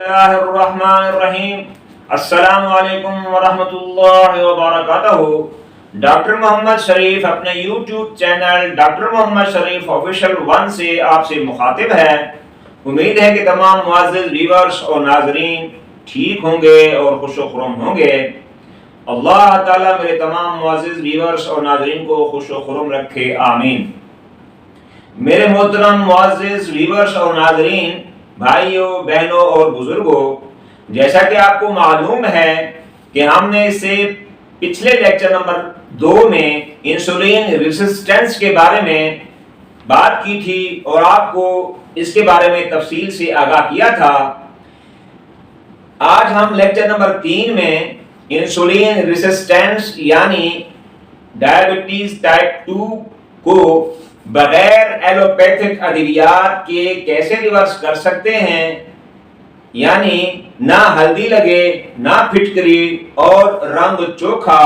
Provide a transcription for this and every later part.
اللہ الرحمن الرحیم۔ السلام علیکم ورحمۃ اللہ وبرکاتہ۔ ڈاکٹر محمد شریف اپنے یوٹیوب چینل ڈاکٹر محمد شریف آفیشیل 1 سے آپ سے مخاطب ہے۔ امید ہے کہ تمام معزز ویورز اور ناظرین ٹھیک ہوں گے اور خوش و خرم ہوں گے۔ اللہ تعالیٰ میرے تمام معزز ویورز اور ناظرین کو خوش و خرم رکھے، آمین۔ میرے محترم معزز ویورز اور ناظرین، بھائیوں، بہنوں اور بزرگوں، جیسا کہ آپ کو معلوم ہے کہ ہم نے اس سے پچھلے لیکچر نمبر 2 میں انسولین ریزسٹنس کے بارے میں بات کی تھی اور آپ کو اس کے بارے میں تفصیل سے آگاہ کیا تھا۔ آج ہم لیکچر نمبر 3 میں انسولین ریزسٹنس یعنی ڈائبٹیز ٹائپ 2 کو بغیر ایلوپیتھک ادویات کے کیسے ریورس کر سکتے ہیں، یعنی نہ ہلدی لگے، نہ پھٹکری اور رنگ چوکھا۔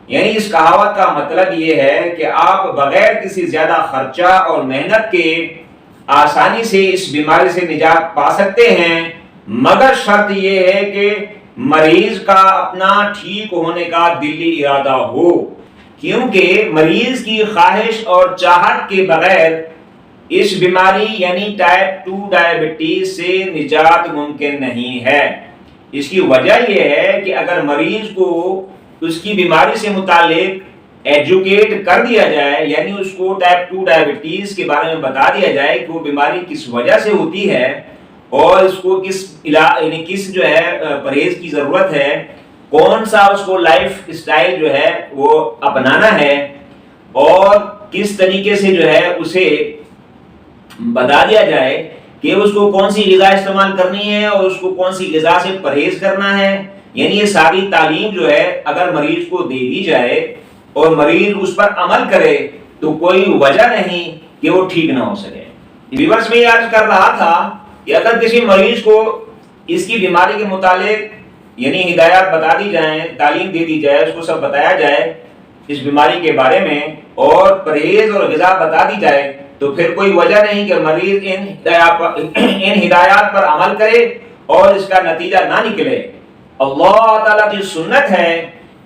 یعنی اس کہاوت کا مطلب یہ ہے کہ آپ بغیر کسی زیادہ خرچہ اور محنت کے آسانی سے اس بیماری سے نجات پا سکتے ہیں، مگر شرط یہ ہے کہ مریض کا اپنا ٹھیک ہونے کا دلی ارادہ ہو، کیونکہ مریض کی خواہش اور چاہت کے بغیر اس بیماری یعنی ٹائپ 2 ڈائبٹیز سے نجات ممکن نہیں ہے۔ اس کی وجہ یہ ہے کہ اگر مریض کو اس کی بیماری سے متعلق ایجوکیٹ کر دیا جائے، یعنی اس کو ٹائپ 2 ڈائبٹیز کے بارے میں بتا دیا جائے کہ وہ بیماری کس وجہ سے ہوتی ہے اور اس کو کس جو ہے پرہیز کی ضرورت ہے، کون سا اس کو لائف سٹائل جو ہے وہ اپنانا ہے، اور کس طریقے سے جو ہے اسے بتا دیا جائے کہ اس کو کون سی غذا استعمال کرنی ہے اور اس کو کون سی غذا سے پرہیز کرنا ہے، یعنی یہ ساری تعلیم جو ہے اگر مریض کو دے دی جائے اور مریض اس پر عمل کرے تو کوئی وجہ نہیں کہ وہ ٹھیک نہ ہو سکے۔ ویورز میں یہ عرض کر رہا تھا کہ اگر کسی مریض کو اس کی بیماری کے متعلق یعنی ہدایات بتا دی جائیں، تعلیم دے دی جائے، اس کو سب بتایا جائے اس بیماری کے بارے میں اور پرہیز اور غذا بتا دی جائے، تو پھر کوئی وجہ نہیں کہ مریض ان ہدایات پر عمل کرے اور اس کا نتیجہ نہ نکلے۔ اللہ تعالیٰ کی سنت ہے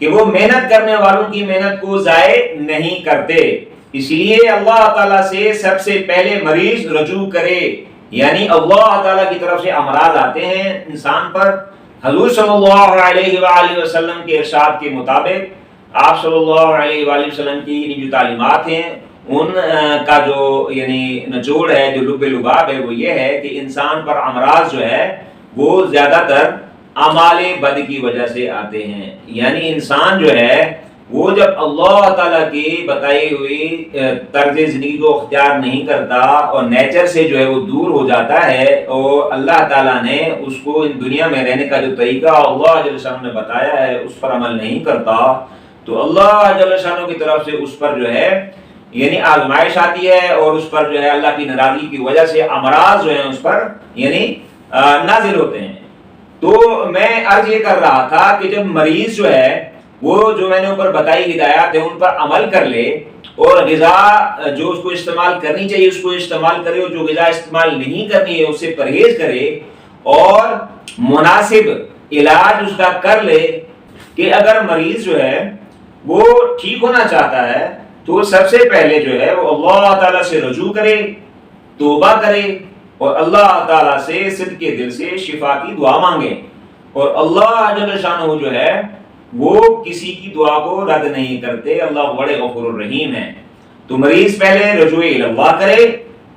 کہ وہ محنت کرنے والوں کی محنت کو ضائع نہیں کرتے، اس لیے اللہ تعالیٰ سے سب سے پہلے مریض رجوع کرے، یعنی اللہ تعالیٰ کی طرف سے امراض آتے ہیں انسان پر۔ حضور صلی اللہ علیہ وآلہ وسلم کے ارشاد کے مطابق آپ صلی اللہ علیہ وآلہ وسلم کی جو تعلیمات ہیں ان کا جو یعنی نچوڑ ہے، جو لب لباب ہے، وہ یہ ہے کہ انسان پر امراض جو ہے وہ زیادہ تر اعمال بد کی وجہ سے آتے ہیں، یعنی انسان جو ہے وہ جب اللہ تعالیٰ کی بتائی ہوئی طرز زندگی کو اختیار نہیں کرتا اور نیچر سے جو ہے وہ دور ہو جاتا ہے اور اللہ تعالیٰ نے اس کو ان دنیا میں رہنے کا جو طریقہ اللہ جل شانہ نے بتایا ہے اس پر عمل نہیں کرتا، تو اللہ جل شانہ کی طرف سے اس پر جو ہے یعنی آزمائش آتی ہے اور اس پر جو ہے اللہ کی ناراضگی کی وجہ سے امراض جو ہیں اس پر یعنی نازل ہوتے ہیں۔ تو میں عرض یہ کر رہا تھا کہ جب مریض جو ہے وہ جو میں نے اوپر بتائی ہدایات ہیں ان پر عمل کر لے اور غذا جو اس کو استعمال کرنی چاہیے اس کو استعمال کرے، اور جو غذا استعمال نہیں کرنی ہے اس سے پرہیز کرے اور مناسب علاج اس کا کر لے، کہ اگر مریض جو ہے وہ ٹھیک ہونا چاہتا ہے تو سب سے پہلے جو ہے وہ اللہ تعالیٰ سے رجوع کرے، توبہ کرے اور اللہ تعالیٰ سے صدق کے دل سے شفا کی دعا مانگے، اور اللہ جل شانہ جو ہے وہ کسی کی دعا کو رد نہیں کرتے، اللہ بڑے غفور الرحیم ہے۔ تو مریض پہلے رجوع اللہ کرے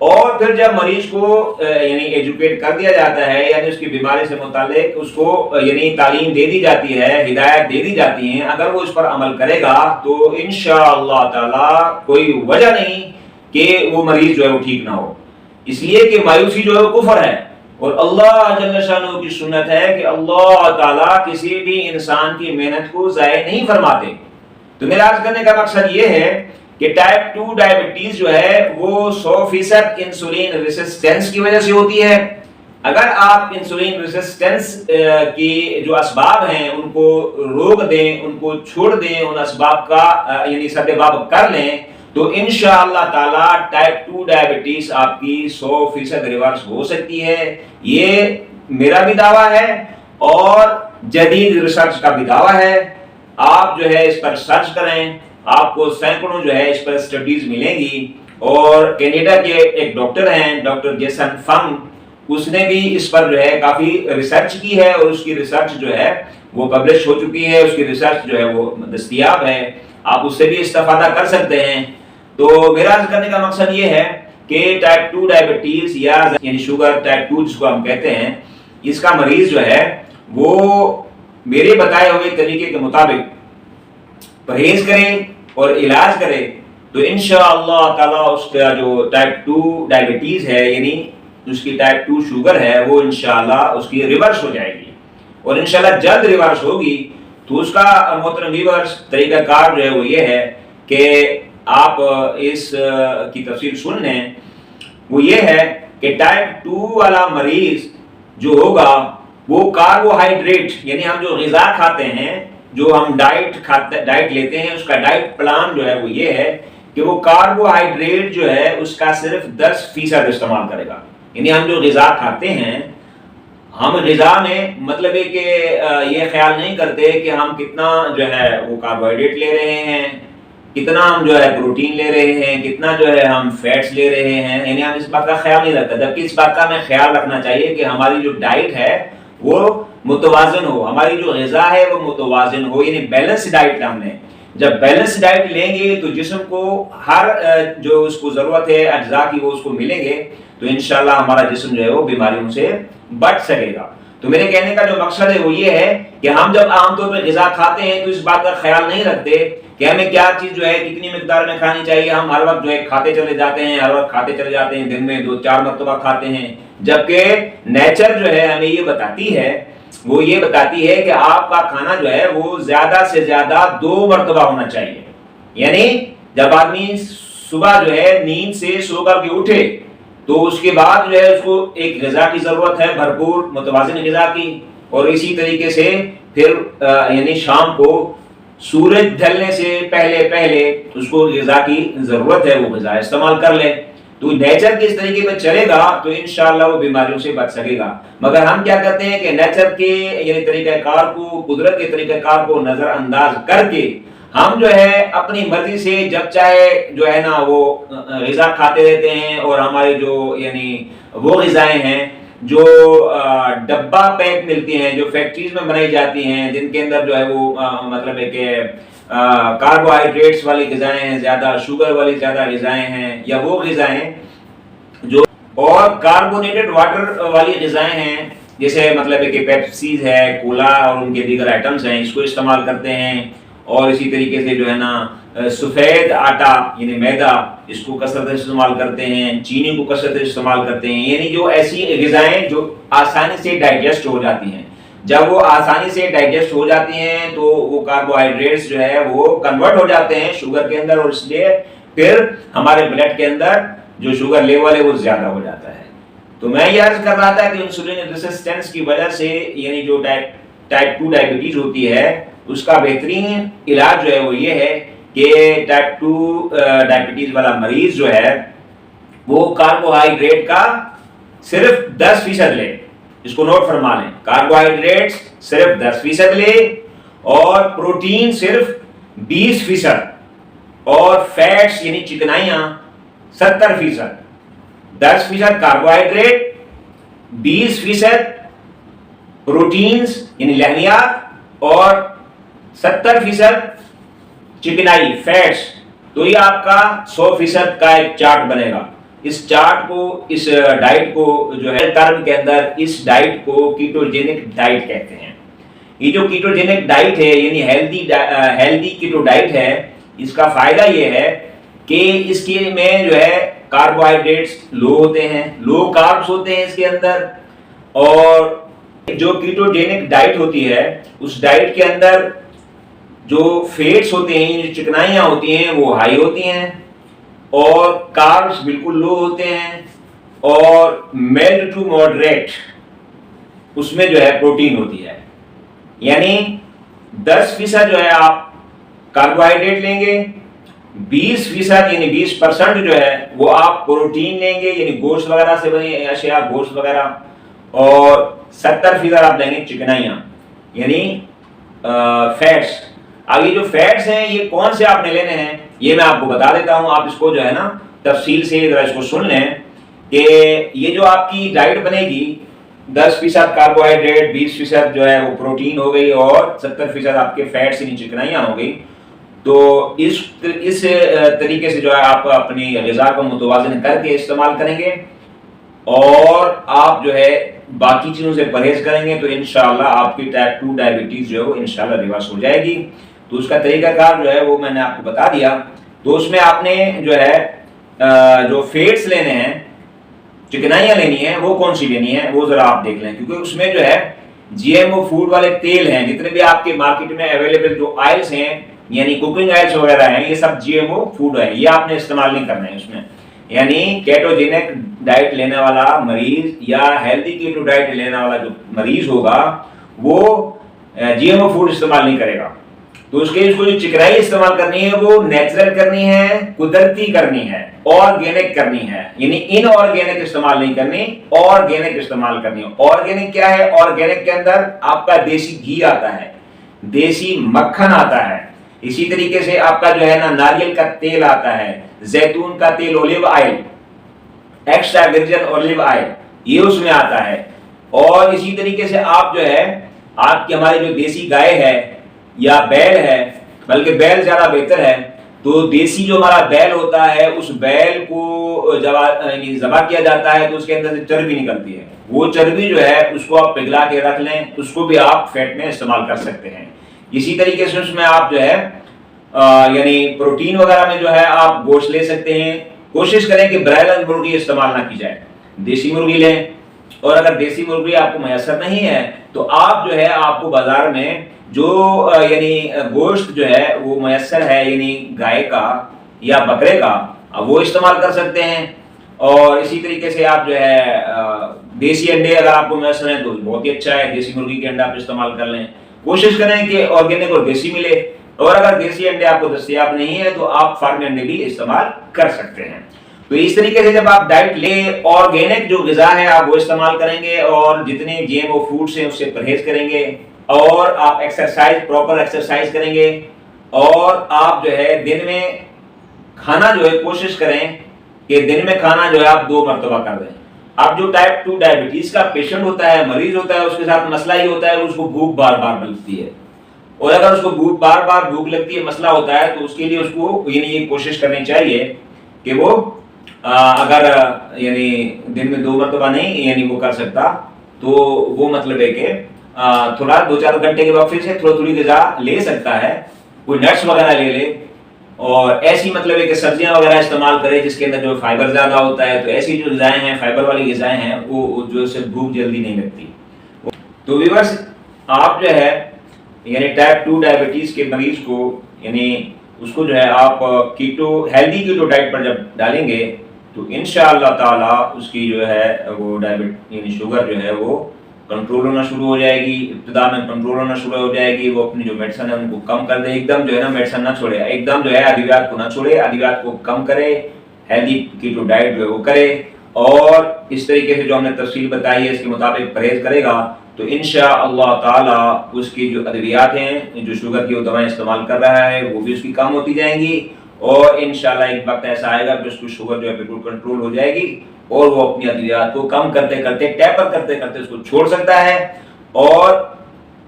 اور پھر جب مریض کو یعنی ایجوکیٹ کر دیا جاتا ہے، یعنی اس کی بیماری سے متعلق اس کو یعنی تعلیم دے دی جاتی ہے، ہدایت دے دی جاتی ہیں، اگر وہ اس پر عمل کرے گا تو انشاءاللہ تعالی کوئی وجہ نہیں کہ وہ مریض جو ہے وہ ٹھیک نہ ہو، اس لیے کہ مایوسی جو ہے وہ کفر ہے، اور اللہ جل شانہ کی سنت ہے کہ اللہ تعالیٰ کسی بھی انسان کی محنت کو ضائع نہیں فرماتے۔ تو میرا عرض کرنے کا مقصد یہ ہے کہ ٹائپ 2 ڈائبٹیز جو ہے وہ 100% انسولین ریزسٹنس کی وجہ سے ہوتی ہے۔ اگر آپ انسولین ریزسٹنس کی جو اسباب ہیں ان کو روک دیں، ان کو چھوڑ دیں، ان اسباب کا یعنی سد باب کر لیں تو انشاءاللہ تعالی ٹائپ 2 ڈائبٹیز آپ کی 100% ریورس ہو سکتی ہے۔ یہ میرا بھی دعویٰ ہے اور جدید ریسرچ کا بھی دعویٰ ہے. آپ جو ہے اس پر سرچ کریں, آپ کو سینکڑوں جو ہے اس پر اسٹڈیز ملیں گی. اور کینیڈا کے ایک ڈاکٹر ہیں, ڈاکٹر جیسن فنگ, اس نے بھی اس پر جو ہے کافی ریسرچ کی ہے اور اس کی ریسرچ جو ہے وہ پبلش ہو چکی ہے, اس کی ریسرچ جو ہے وہ دستیاب ہے, آپ اس سے بھی استفادہ کر سکتے ہیں. تو میرا عرض کرنے کا مقصد یہ ہے کہ ٹائپ 2 ڈائبٹیز یا یعنی شوگر ٹائپ 2 جس کو ہم کہتے ہیں, اس کا مریض جو ہے وہ میرے بتائے ہوئے طریقے کے مطابق پرہیز کرے اور علاج کرے تو انشاءاللہ تعالی اس کا جو ٹائپ 2 ڈائبٹیز ہے یعنی اس کی ٹائپ 2 شوگر ہے وہ انشاءاللہ اس کی ریورس ہو جائے گی, اور انشاءاللہ جلد ریورس ہوگی. تو اس کا محترم ویورز طریقہ کار جو ہے وہ یہ ہے کہ آپ اس کی تفصیل سن لیں. وہ یہ ہے کہ ٹائپ 2 والا مریض جو ہوگا وہ کاربوہائیڈریٹ یعنی ہم جو غذا کھاتے ہیں, جو ہم ڈائٹ لیتے ہیں, اس کا ڈائٹ پلان جو ہے وہ یہ ہے کہ وہ کاربوہائیڈریٹ جو ہے اس کا صرف 10% استعمال کرے گا. یعنی ہم جو غذا کھاتے ہیں, ہم غذا میں مطلب ہے کہ یہ خیال نہیں کرتے کہ ہم کتنا جو ہے وہ کاربوہائیڈریٹ لے رہے ہیں, کتنا ہم جو ہے پروٹین لے رہے ہیں, کتنا جو ہے ہم فیٹس لے رہے ہیں, یعنی ہم اس بات کا خیال نہیں رکھتے. جبکہ اس بات کا ہمیں خیال رکھنا چاہیے کہ ہماری جو ڈائٹ ہے وہ متوازن ہو, ہماری جو غذا ہے وہ متوازن ہو, یعنی بیلنس ڈائٹ ہم نے. جب بیلنس ڈائٹ لیں گے تو جسم کو ہر جو اس کو ضرورت ہے اجزاء کی وہ اس کو ملیں گے, تو انشاءاللہ ہمارا جسم جو ہے وہ بیماریوں سے بچ سکے گا. تو میرے کہنے کا جو مقصد ہے وہ یہ ہے کہ ہم جب عام طور پہ غذا کھاتے ہیں تو اس بات کا خیال نہیں رکھتے کہ ہمیں کیا چیز جو ہے کتنی مقدار میں کھانی چاہیے. ہم ہر وقت جو ہے کھاتے چلے جاتے ہیں, ہر وقت کھاتے چلے جاتے ہیں, دن میں 2-4 مرتبہ کھاتے ہیں. جبکہ نیچر جو ہے ہمیں یہ بتاتی ہے, وہ یہ بتاتی ہے کہ آپ کا کھانا جو ہے وہ زیادہ سے زیادہ 2 مرتبہ ہونا چاہیے. یعنی جب آدمی صبح جو ہے نیند سے سو کر کے اٹھے تو اس کے بعد جو ہے اس کو ایک غذا کی ضرورت ہے, بھرپور متوازن غذا کی, اور اسی طریقے سے پھر یعنی شام کو سورج ڈھلنے سے پہلے اس کو غذا کی ضرورت ہے, وہ غذا استعمال کر لے. تو نیچر کے اس طریقے پہ چلے گا تو انشاءاللہ وہ بیماریوں سے بچ سکے گا. مگر ہم کیا کرتے ہیں کہ نیچر کے یعنی طریقہ کار کو, قدرت کے طریقہ کار کو نظر انداز کر کے ہم جو ہے اپنی مرضی سے جب چاہے جو ہے نا وہ غذا کھاتے رہتے ہیں. اور ہمارے جو یعنی وہ غذائیں ہیں جو ڈبہ پیک ملتی ہیں, جو فیکٹریز میں بنائی جاتی ہیں, جن کے اندر جو ہے وہ مطلب ہے کہ کاربوہائیڈریٹس والی غذائیں ہیں, زیادہ شوگر والی زیادہ غذائیں ہیں, یا وہ غذائیں جو اور کاربونیٹڈ واٹر والی غذائیں ہیں جیسے مطلب ہے کہ پیپسیز ہے, کولا اور ان کے دیگر آئٹمز ہیں, اس کو استعمال کرتے ہیں. اور اسی طریقے سے جو ہے نا سفید آٹا یعنی میدا, اس کو کثرت سے استعمال کرتے ہیں, چینی کو کثرت سے استعمال کرتے ہیں. یعنی جو ایسی غذائیں جو آسانی سے ڈائجسٹ ہو جاتی ہیں, جب وہ آسانی سے ڈائجسٹ ہو جاتی ہیں تو وہ کاربوہائیڈریٹس جو ہے وہ کنورٹ ہو جاتے ہیں شوگر کے اندر, اور اس لیے پھر ہمارے بلڈ کے اندر جو شوگر لیول ہے وہ زیادہ ہو جاتا ہے. تو میں یہ عرض کر رہا تھا کہ انسولین ریزسٹنس کی وجہ سے یعنی جو ٹائپ 2 ڈائبٹیز ہوتی ہے اس کا بہترین علاج جو ہے وہ یہ ہے کہ ٹائپ 2 ڈائبٹیز والا مریض جو ہے وہ کاربوہائیڈریٹ کا صرف 10% لے. اس کو نوٹ فرما لیں, کاربوہائیڈریٹ صرف 10% لے اور پروٹین صرف 20% اور فیٹس یعنی چکنائیاں 70%. 10% کاربوہائیڈریٹ, 20% پروٹینز یعنی لحمیات اور 70% چکنائی فیٹس. تو یہ آپ کا 100% کا ایک چارٹ بنے گا. اس چارٹ کو, اس ڈائٹ کو جو ہے ٹرم کے اندر اس ڈائٹ کو کیٹوجینک ڈائٹ کہتے ہیں. یہ جو کیٹوجینک ڈائٹ ہے یعنی ہیلدی کیٹو ڈائٹ ہے, اس کا فائدہ یہ ہے کہ اس کے میں جو ہے کاربوہائیڈریٹس لو ہوتے ہیں, لو کاربس ہوتے ہیں اس کے اندر. اور جو کیٹوجینک ڈائٹ ہوتی ہے اس ڈائٹ کے اندر جو فیٹس ہوتے ہیں, جو چکنائیاں ہوتی ہیں وہ ہائی ہوتی ہیں, اور کاربس بالکل لو ہوتے ہیں, اور میلڈ ٹو ماڈریٹ اس میں جو ہے پروٹین ہوتی ہے. یعنی 10% جو ہے آپ کاربوہائیڈریٹ لیں گے, 20% یعنی 20% جو ہے وہ آپ پروٹین لیں گے یعنی گوشت وغیرہ سے بنی اشیاء, گوشت وغیرہ, اور 70% آپ لیں گے چکنائیاں یعنی فیٹس. اب یہ جو فیٹس ہیں یہ کون سے آپ نے لینے ہیں یہ میں آپ کو بتا دیتا ہوں. آپ اس کو جو ہے نا تفصیل سے ذرا اس کو سن لیں کہ یہ جو آپ کی ڈائٹ بنے گی 10% کاربوہائیڈریٹ، 20% جو ہے وہ پروٹین ہو گئی اور 70% آپ کے فیٹس یعنی چکنائیاں ہو گئی. تو اس طریقے سے جو ہے آپ اپنی غذا کو متوازن کر کے استعمال کریں گے اور آپ جو ہے باقی چیزوں سے پرہیز کریں گے تو انشاءاللہ آپ کی ٹائپ 2 ڈائبٹیز جو ہے وہ انشاءاللہ ریورس ہو جائے گی. تو اس کا طریقہ کار جو ہے وہ میں نے آپ کو بتا دیا. تو اس میں آپ نے جو ہے جو فیٹس لینے ہیں، چکنائیاں لینی ہیں، وہ کون سی لینی ہے وہ ذرا آپ دیکھ لیں کیونکہ اس میں جو ہے جی ایم او فوڈ والے تیل ہیں، جتنے بھی آپ کے مارکیٹ میں اویلیبل جو آئلس ہیں یعنی کوکنگ آئلس وغیرہ ہیں یہ سب جی ایم او فوڈ ہے، یہ آپ نے استعمال نہیں کرنا ہے اس میں. یعنی کیٹوجینک ڈائٹ لینے والا مریض یا ہیلدی کیٹو ڈائٹ لینے والا جو مریض ہوگا وہ جی ایم او فوڈ استعمال نہیں کرے گا. تو اس کے کو جو چکنائی استعمال کرنی ہے وہ نیچرل کرنی ہے، قدرتی کرنی ہے، آرگینک کرنی ہے. یعنی ان آرگینک استعمال نہیں کرنی، آرگینک استعمال کرنی ہے. آرگینک کیا ہے؟ آرگینک کے اندر آپ کا دیسی گھی آتا ہے، دیسی مکھن آتا ہے، اسی طریقے سے آپ کا جو ہے نا ناریل کا تیل آتا ہے، زیتون کا تیل olive oil, extra virgin olive oil یہ اس میں آتا ہے. اور اسی طریقے سے آپ جو ہے آپ کی ہماری جو دیسی گائے ہے یا بیل ہے، بلکہ بیل زیادہ بہتر ہے، تو دیسی جو ہمارا بیل ہوتا ہے اس بیل کو جب ذبح کیا جاتا ہے تو اس کے اندر سے چربی نکلتی ہے. وہ چربی جو ہے اس کو آپ پگھلا کے رکھ لیں، اس کو بھی آپ فیٹ میں استعمال کر سکتے ہیں. اسی طریقے سے اس میں آپ جو ہے یعنی پروٹین وغیرہ میں جو ہے آپ گوشت لے سکتے ہیں. کوشش کریں کہ برائلر مرغی استعمال نہ کی جائے، دیسی مرغی لیں. اور اگر دیسی مرغی آپ کو میسر نہیں ہے تو آپ جو ہے آپ کو بازار میں جو یعنی گوشت جو ہے وہ میسر ہے یعنی گائے کا یا بکرے کا وہ استعمال کر سکتے ہیں. اور اسی طریقے سے آپ جو ہے دیسی انڈے اگر آپ کو میسر ہیں تو بہت ہی اچھا ہے، دیسی مرغی کے انڈا آپ استعمال کر لیں. کوشش کریں کہ آرگینک اور دیسی ملے، اور اگر دیسی انڈے آپ کو دستیاب نہیں ہے تو آپ فارم انڈے بھی استعمال کر سکتے ہیں. تو اس طریقے سے جب آپ ڈائٹ لیں آرگینک جو غذا ہے آپ وہ استعمال کریں گے اور جتنے جی ایم او فوڈس ہیں اس سے پرہیز کریں گے اور آپ ایکسرسائز پراپر ایکسرسائز کریں گے. اور آپ جو ہے دن میں کھانا جو ہے کوشش کریں کہ دن میں کھانا جو ہے آپ 2 مرتبہ کر دیں. اب جو ٹائپ 2 ڈائبٹیز کا پیشنٹ ہوتا ہے، مریض ہوتا ہے، اس کے ساتھ مسئلہ یہ ہوتا ہے اس کو بھوک بار بار لگتی ہے، اور اگر اس کو بار بار بھوک لگتی ہے مسئلہ ہوتا ہے تو اس کے لیے اس کو یعنی یہ کوشش کرنی چاہیے کہ وہ اگر یعنی دن میں 2 مرتبہ نہیں یعنی وہ کر سکتا تو وہ مطلب ہے کہ تھوڑا 2-4 گھنٹے کے وقفے سے تھوڑی غذا لے سکتا ہے، کوئی نٹس وغیرہ لے لے اور ایسی مطلب ہے کہ سبزیاں وغیرہ استعمال کرے جس کے اندر جو فائبر زیادہ ہوتا ہے. تو ایسی جو غذائیں ہیں فائبر والی غذائیں ہیں وہ جو سے بھوک جلدی نہیں لگتی. تو ویورز آپ جو ہے یعنی ٹائپ 2 ڈائبٹیز کے مریض کو یعنی اس کو جو ہے آپ کیٹو ہیلدی کیٹو ڈائٹ پر جب ڈالیں گے تو انشاءاللہ تعالی اس کی جو ہے وہ ڈائبٹ یعنی شوگر جو ہے وہ کنٹرول ہونا شروع ہو جائے گی. ابتدا میں کنٹرول ہونا شروع ہو جائے گی. وہ اپنی جو میڈیسن ہے ان کو کم کر دے، ایک دم جو ہے نا میڈیسن نہ چھوڑے، ایک دم جو ہے ادویات کو نہ چھوڑے، ادویات کو کم کرے، ہیلدی کیٹو ڈائٹ جو ہے وہ کرے اور اس طریقے سے جو ہم نے تفصیل بتائی ہے اس کے مطابق پرہیز کرے گا تو انشاءاللہ تعالی اس کی جو ادویات ہیں جو شوگر کی وہ دوائیں استعمال کر رہا ہے وہ بھی اس کی کم ہوتی جائیں گی اور انشاءاللہ ایک وقت ایسا آئے گا کہ اس کو شوگر جو ہے بالکل کنٹرول ہو جائے گی اور وہ اپنی ادویات کو کم کرتے کرتے ٹیپر کرتے کرتے اس کو چھوڑ سکتا ہے. اور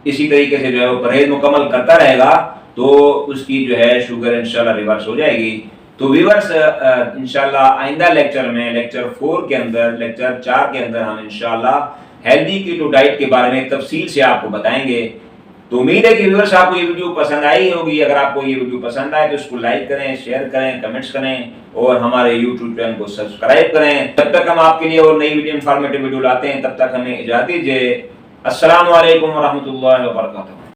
اسی طریقے سے جو ہے وہ پرہیز مکمل کرتا رہے گا تو اس کی جو ہے شوگر انشاءاللہ ریورس ہو جائے گی. تو ویورز انشاءاللہ آئندہ لیکچر میں لیکچر 4 کے اندر لیکچر 4 کے اندر ہم انشاءاللہ ہیلدی کیٹو ڈائٹ کے بارے میں تفصیل سے آپ کو بتائیں گے. تو امید ہے کہ ویورز آپ کو یہ ویڈیو پسند آئی ہوگی. اگر آپ کو یہ ویڈیو پسند آئے تو اس کو لائک کریں، شیئر کریں، کمنٹس کریں اور ہمارے یوٹیوب چینل کو سبسکرائب کریں. تب تک ہم آپ کے لیے اور نئی ویڈیو انفارمیٹیو ویڈیو لاتے ہیں، تب تک ہمیں اجازت دیجیے. السلام علیکم ورحمۃ اللہ وبرکاتہ.